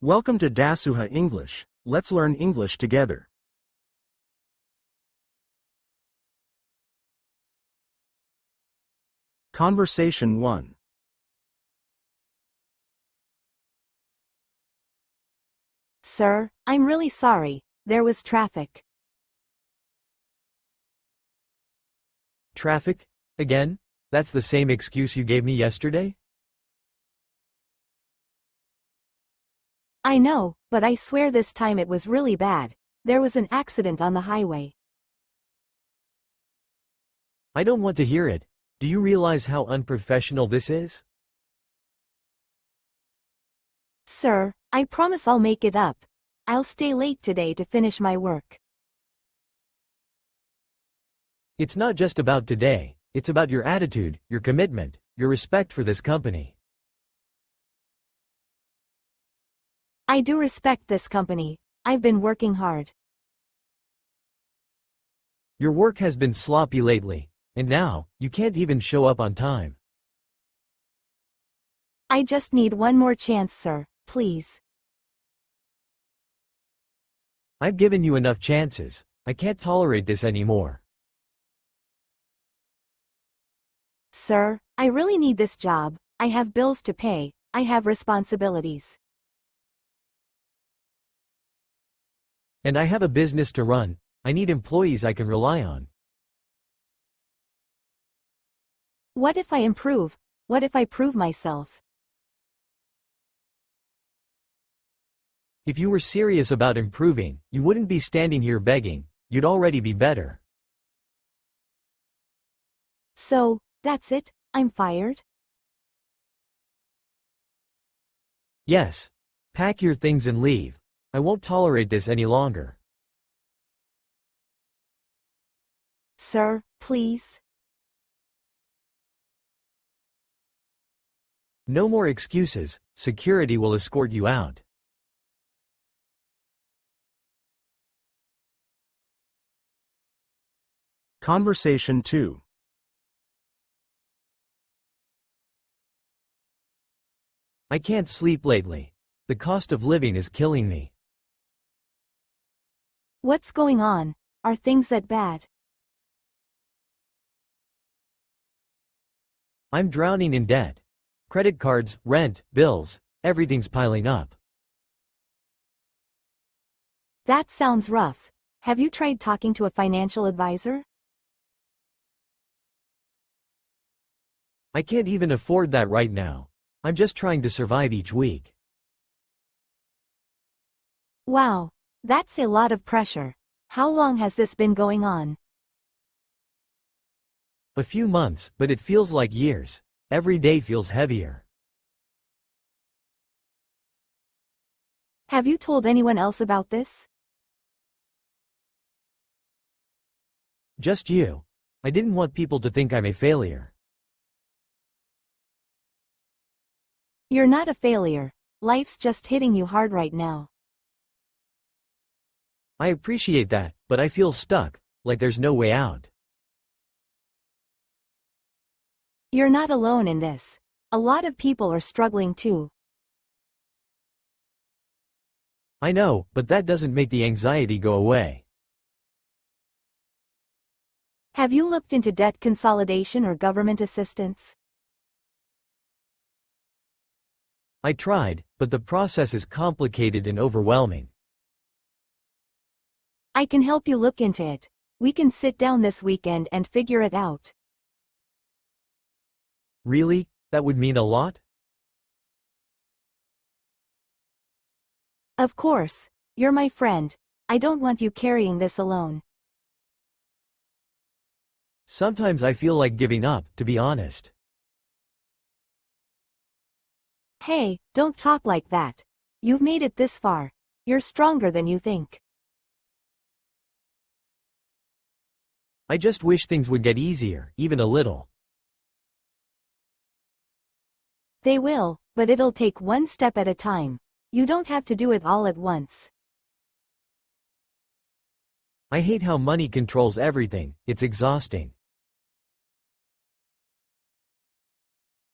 Welcome to Dasuha English. Let's learn English together. Conversation 1. Sir, I'm really sorry. There was traffic. Traffic? Again? That's the same excuse you gave me yesterday? I know, but I swear this time it was really bad. There was an accident on the highway. I don't want to hear it. Do you realize how unprofessional this is? Sir, I promise I'll make it up. I'll stay late today to finish my work. It's not just about today, it's about your attitude, your commitment, your respect for this company. I do respect this company. I've been working hard. Your work has been sloppy lately, and now, you can't even show up on time. I just need one more chance, sir, please. I've given you enough chances. I can't tolerate this anymore. Sir, I really need this job. I have bills to pay. I have responsibilities. And I have a business to run. I need employees I can rely on. What if I improve? What if I prove myself? If you were serious about improving, you wouldn't be standing here begging. You'd already be better. So, that's it? I'm fired? Yes. Pack your things and leave. I won't tolerate this any longer. Sir, please. No more excuses. Security will escort you out. Conversation 2. I can't sleep lately. The cost of living is killing me. What's going on? Are things that bad? I'm drowning in debt. Credit cards, rent, bills, everything's piling up. That sounds rough. Have you tried talking to a financial advisor? I can't even afford that right now. I'm just trying to survive each week. Wow, that's a lot of pressure. How long has this been going on? A few months, but it feels like years. Every day feels heavier. Have you told anyone else about this? Just you. I didn't want people to think I'm a failure. You're not a failure. Life's just hitting you hard right now. I appreciate that, but I feel stuck, like there's no way out. You're not alone in this. A lot of people are struggling too. I know, but that doesn't make the anxiety go away. Have you looked into debt consolidation or government assistance? I tried, but the process is complicated and overwhelming. I can help you look into it. We can sit down this weekend and figure it out. Really? That would mean a lot? Of course. You're my friend. I don't want you carrying this alone. Sometimes I feel like giving up, to be honest. Hey, don't talk like that. You've made it this far. You're stronger than you think. I just wish things would get easier, even a little. They will, but it'll take one step at a time. You don't have to do it all at once. I hate how money controls everything. It's exhausting.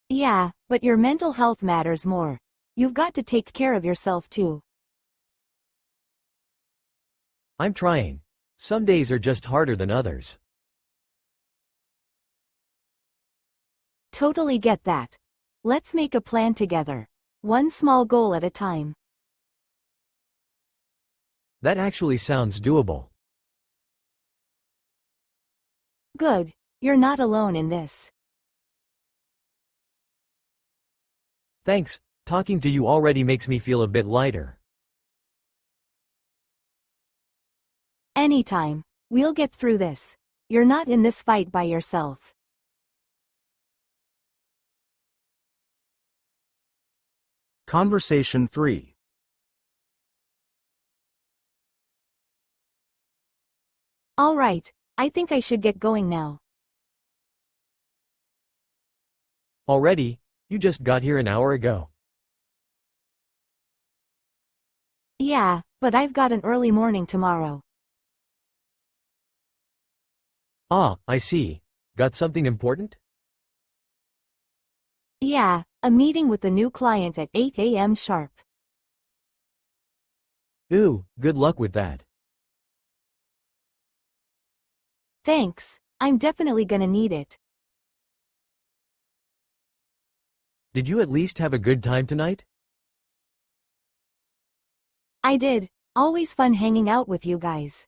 Yeah, but your mental health matters more. You've got to take care of yourself too. I'm trying. Some days are just harder than others. Totally get that. Let's make a plan together. One small goal at a time. That actually sounds doable. Good. You're not alone in this. Thanks, talking to you already makes me feel a bit lighter. Anytime. We'll get through this. You're not in this fight by yourself. Conversation 3. All right, I think I should get going now. Already? You just got here an hour ago. Yeah, but I've got an early morning tomorrow. Ah, I see. Got something important? Yeah, a meeting with the new client at 8 a.m. sharp. Ooh, good luck with that. Thanks, I'm definitely gonna need it. Did you at least have a good time tonight? I did. Always fun hanging out with you guys.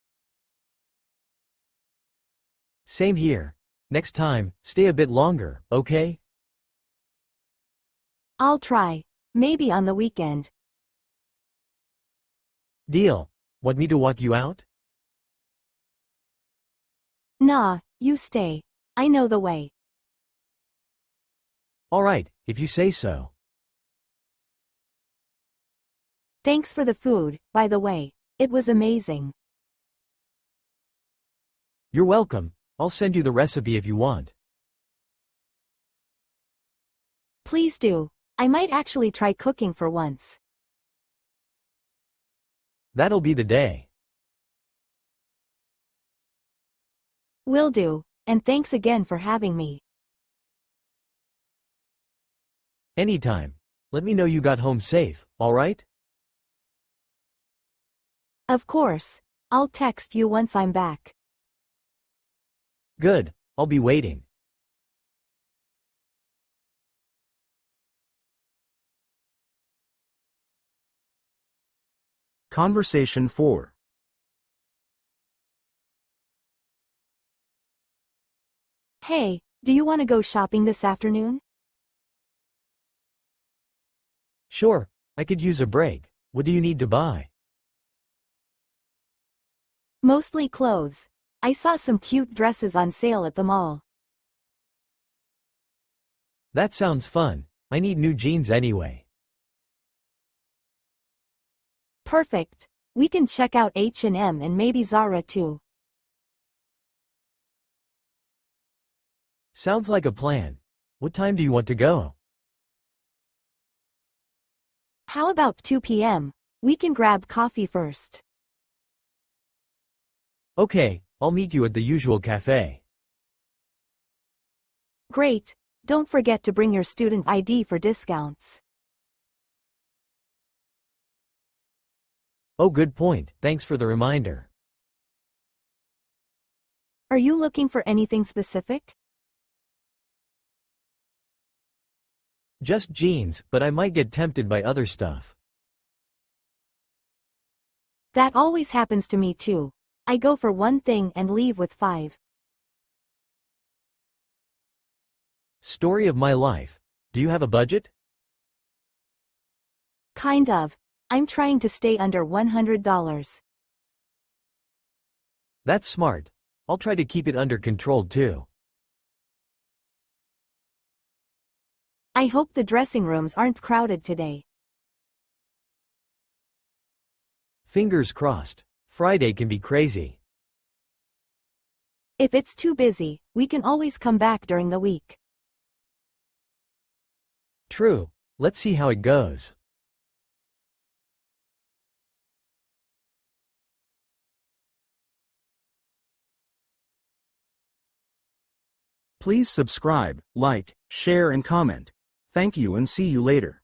Same here. Next time, stay a bit longer, okay? I'll try. Maybe on the weekend. Deal. Want me to walk you out? Nah, you stay. I know the way. Alright, if you say so. Thanks for the food, by the way. It was amazing. You're welcome. I'll send you the recipe if you want. Please do. I might actually try cooking for once. That'll be the day. Will do, and thanks again for having me. Anytime. Let me know you got home safe, alright? Of course. I'll text you once I'm back. Good. I'll be waiting. Conversation 4. Hey, do you want to go shopping this afternoon? Sure, I could use a break. What do you need to buy? Mostly clothes. I saw some cute dresses on sale at the mall. That sounds fun. I need new jeans anyway. Perfect. We can check out H&M and maybe Zara too. Sounds like a plan. What time do you want to go? How about 2 p.m.? We can grab coffee first. Okay, I'll meet you at the usual cafe. Great. Don't forget to bring your student ID for discounts. Oh, good point. Thanks for the reminder. Are you looking for anything specific? Just jeans, but I might get tempted by other stuff. That always happens to me too. I go for one thing and leave with 5. Story of my life. Do you have a budget? Kind of. I'm trying to stay under $100. That's smart. I'll try to keep it under control too. I hope the dressing rooms aren't crowded today. Fingers crossed. Friday can be crazy. If it's too busy, we can always come back during the week. True. Let's see how it goes. Please subscribe, like, share and comment. Thank you and see you later.